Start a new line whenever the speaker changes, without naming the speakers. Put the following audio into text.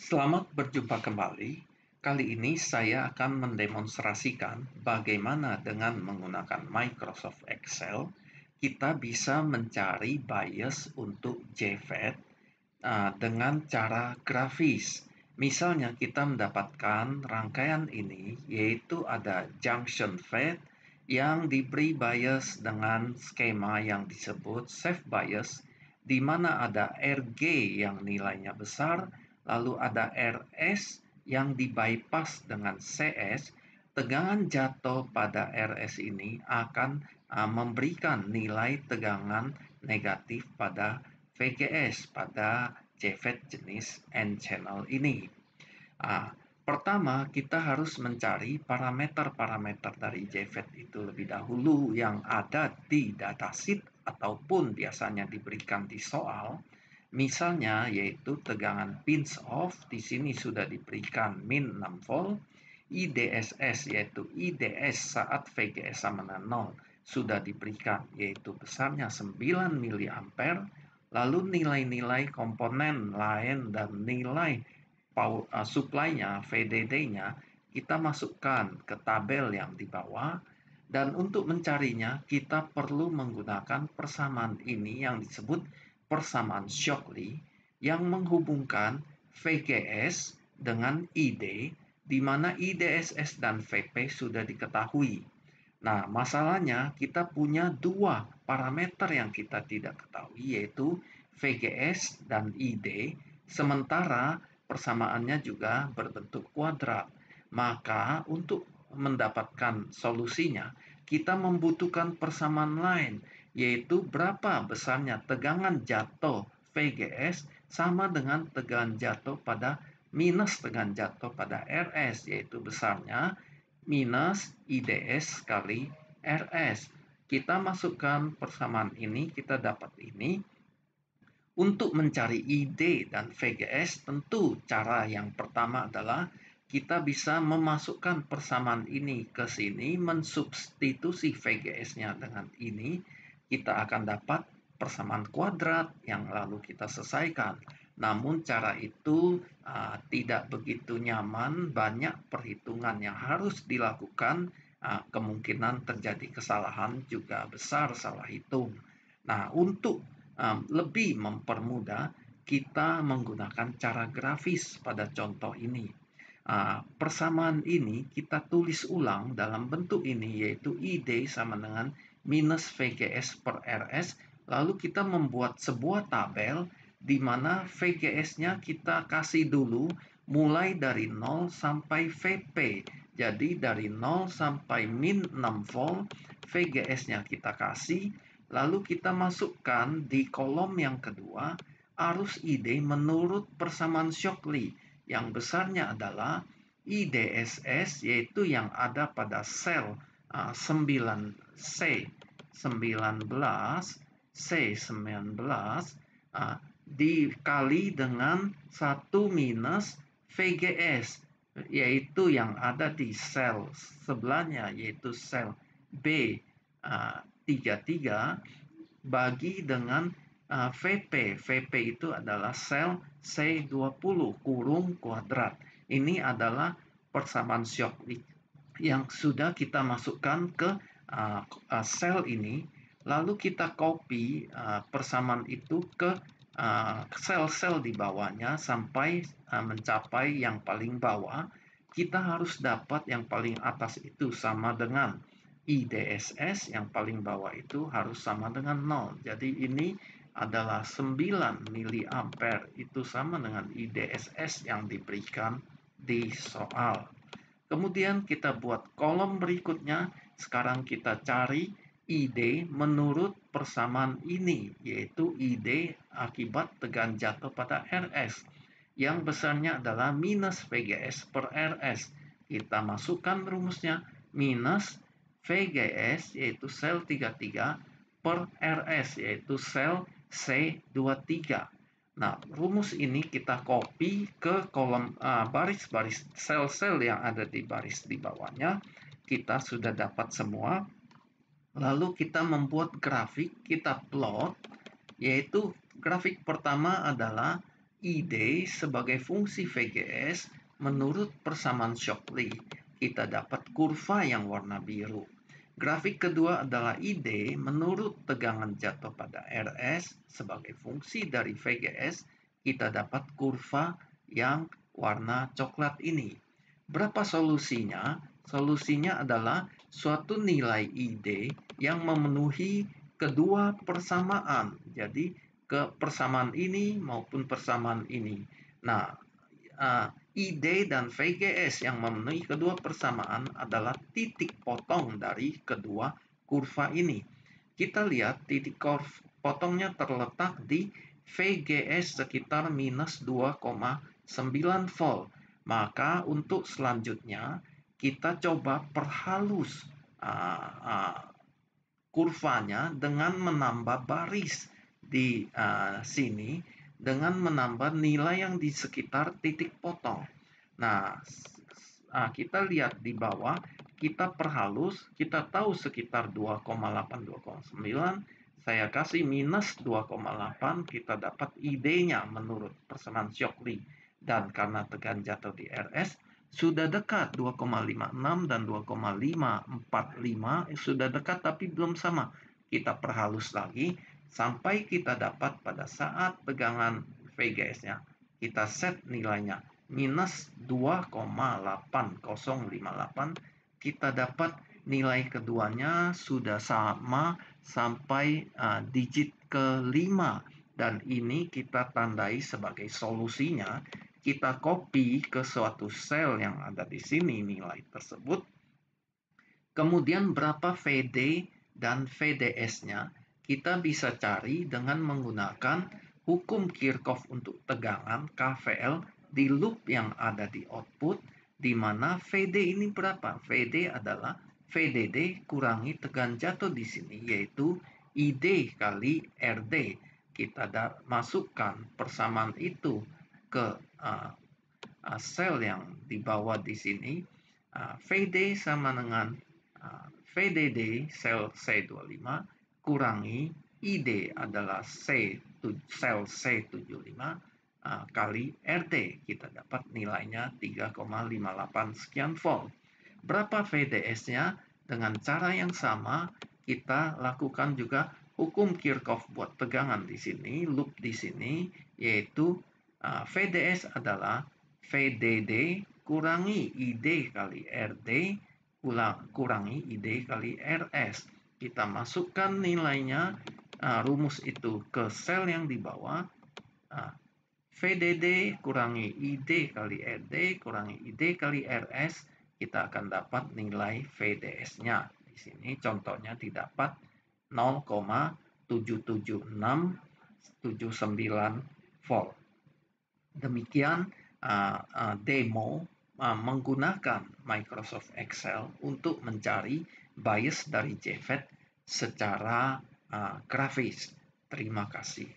Selamat berjumpa kembali. Kali ini saya akan mendemonstrasikan bagaimana dengan menggunakan Microsoft Excel kita bisa mencari bias untuk JFET dengan cara grafis. Misalnya kita mendapatkan rangkaian ini yaitu ada junction FET yang diberi bias dengan skema yang disebut safe bias, di mana ada RG yang nilainya besar, lalu ada RS yang dibypass dengan CS. Tegangan jatuh pada RS ini akan memberikan nilai tegangan negatif pada VGS pada JFET jenis N-channel ini. Pertama, kita harus mencari parameter-parameter dari JFET itu lebih dahulu yang ada di datasheet ataupun biasanya diberikan di soal. Misalnya yaitu tegangan pinch off, di sini sudah diberikan min 6 volt. IDSS yaitu IDS saat VGS sama dengan 0 sudah diberikan yaitu besarnya 9 mA. Lalu nilai-nilai komponen lain dan nilai supply-nya, VDD-nya, kita masukkan ke tabel yang di bawah. Dan untuk mencarinya, kita perlu menggunakan persamaan ini yang disebut persamaan Shockley yang menghubungkan VGS dengan ID, di mana IDSS dan VP sudah diketahui. Nah, masalahnya kita punya dua parameter yang kita tidak ketahui, yaitu VGS dan ID, sementara persamaannya juga berbentuk kuadrat. Maka untuk mendapatkan solusinya, kita membutuhkan persamaan lain, yaitu berapa besarnya tegangan jatuh VGS sama dengan tegangan jatuh pada minus tegangan jatuh pada RS, yaitu besarnya minus IDS kali RS. Kita masukkan persamaan ini, kita dapat ini. Untuk mencari ID dan VGS, tentu cara yang pertama adalah kita bisa memasukkan persamaan ini ke sini, mensubstitusi VGS-nya dengan ini, kita akan dapat persamaan kuadrat yang lalu kita selesaikan. Namun cara itu tidak begitu nyaman, banyak perhitungan yang harus dilakukan, kemungkinan terjadi kesalahan juga besar salah hitung. Nah, untuk lebih mempermudah, kita menggunakan cara grafis pada contoh ini. Persamaan ini kita tulis ulang dalam bentuk ini, yaitu ID sama dengan minus VGS per RS. Lalu kita membuat sebuah tabel di mana VGS-nya kita kasih dulu mulai dari 0 sampai VP. Jadi dari 0 sampai min 6 volt, VGS-nya kita kasih. Lalu kita masukkan di kolom yang kedua arus ID menurut persamaan Shockley yang besarnya adalah IDSS, yaitu yang ada pada sel 9C 19 C19 dikali dengan 1 minus VGS, yaitu yang ada di sel sebelahnya, yaitu sel B33 bagi dengan VP. VP itu adalah sel C20 kurung kuadrat. Ini adalah persamaan Shockley yang sudah kita masukkan ke sel ini. Lalu kita copy persamaan itu ke sel-sel di bawahnya sampai mencapai yang paling bawah. Kita harus dapat yang paling atas itu sama dengan IDSS, yang paling bawah itu harus sama dengan 0. Jadi ini adalah 9 mA, itu sama dengan IDSS yang diberikan di soal. Kemudian kita buat kolom berikutnya. Sekarang kita cari ID menurut persamaan ini, yaitu ID akibat tegangan jatuh pada RS, yang besarnya adalah minus VGS per RS. Kita masukkan rumusnya, minus VGS yaitu sel 33 per RS yaitu sel C23. Nah, rumus ini kita copy ke kolom baris-baris sel-sel yang ada di baris di bawahnya. Kita sudah dapat semua. Lalu kita membuat grafik, kita plot, yaitu grafik pertama adalah ID sebagai fungsi VGS menurut persamaan Shockley. Kita dapat kurva yang warna biru. Grafik kedua adalah ID menurut tegangan jatuh pada RS sebagai fungsi dari VGS. Kita dapat kurva yang warna coklat ini. Berapa solusinya? Solusinya adalah suatu nilai ID yang memenuhi kedua persamaan. Jadi ke persamaan ini maupun persamaan ini. Nah, ID dan VGS yang memenuhi kedua persamaan adalah titik potong dari kedua kurva ini. Kita lihat titik potongnya terletak di VGS sekitar minus 2,9 volt. Maka untuk selanjutnya kita coba perhalus kurvanya dengan menambah baris di sini dengan menambah nilai yang di sekitar titik potong. Nah, kita lihat di bawah, kita perhalus, kita tahu sekitar 2,8, 2,9, saya kasih minus 2,8, kita dapat ID-nya menurut persamaan Shockley. Dan karena tegangan jatuh di RS, sudah dekat 2,56 dan 2,545 sudah dekat tapi belum sama. Kita perhalus lagi sampai kita dapat pada saat tegangan VGS-nya kita set nilainya minus 2,8058. Kita dapat nilai keduanya sudah sama sampai digit kelima, dan ini kita tandai sebagai solusinya. Kita copy ke suatu sel yang ada di sini nilai tersebut. Kemudian berapa VD dan VDS-nya kita bisa cari dengan menggunakan hukum Kirchhoff untuk tegangan KVL di loop yang ada di output, di mana VD ini berapa? VD adalah VDD kurangi tegangan jatuh di sini, yaitu ID kali RD. Kita masukkan persamaan itu ke sel yang dibawa di sini. VD sama dengan VDD sel C25 kurangi ID adalah sel C75 kali RT. Kita dapat nilainya 3,58 sekian volt. Berapa VDS-nya? Dengan cara yang sama kita lakukan juga hukum Kirchhoff buat tegangan di sini, loop di sini, yaitu VDS adalah VDD kurangi ID kali RD kurangi ID kali RS. Kita masukkan nilainya, rumus itu ke sel yang di bawah. VDD kurangi ID kali RD kurangi ID kali RS, kita akan dapat nilai VDS-nya. Di sini contohnya didapat 0,77679 volt. Demikian demo menggunakan Microsoft Excel untuk mencari bias dari JFET secara grafis. Terima kasih.